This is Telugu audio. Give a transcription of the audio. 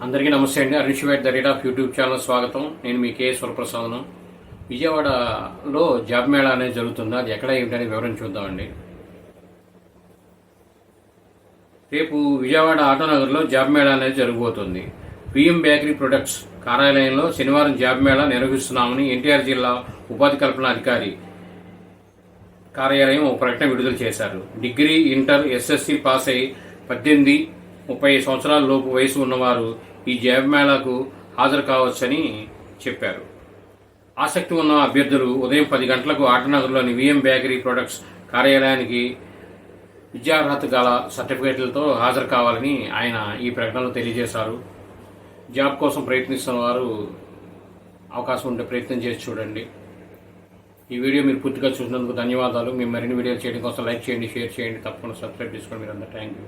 అందరికీ నమస్తే అండి. అరిషివేట్ the rate of YouTube channel స్వాగతం. నేను మీ కే స్వరప్రసాదను. విజయవాడలో జాబ్ మేళా అనేది జరుగుతుంది. అది ఎక్కడ ఏమిటనే వివరం చూద్దామండి. రేపు విజయవాడ ఆటోనగర్లో జాబ్ మేళా అనేది జరగబోతుంది. విఎం బేకరీ ప్రొడక్ట్స్ కార్యాలయంలో శనివారం జాబ్ మేళా నిర్వహిస్తున్నామని ఎన్టీఆర్ జిల్లా ఉపాధి కల్పన అధికారి కార్యాలయం ఒక ప్రకటన విడుదల చేశారు. డిగ్రీ, ఇంటర్, ఎస్ఎస్సి పాస్ అయి 18-30 సంవత్సరాల లోపు వయసు ఉన్నవారు ఈ జాబ్ మేళాకు హాజరు కావచ్చని చెప్పారు. ఆసక్తి ఉన్న అభ్యర్థులు ఉదయం 10 గంటలకు ఆటనగర్లోని విఎం బేకరీ ప్రొడక్ట్స్ కార్యాలయానికి విద్యార్హత గల సర్టిఫికేట్లతో హాజరు కావాలని ఆయన ఈ ప్రకటనలో తెలియజేశారు. జాబ్ కోసం ప్రయత్నిస్తున్న వారు అవకాశం ఉంటే ప్రయత్నం చేసి చూడండి. ఈ వీడియో మీరు పూర్తిగా చూసినందుకు ధన్యవాదాలు. మేము మరిన్ని వీడియోలు చేయడం కోసం లైక్ చేయండి, షేర్ చేయండి, తప్పకుండా సబ్స్క్రైబ్ చేసుకోండి. మీరందరూ థ్యాంక్ యూ.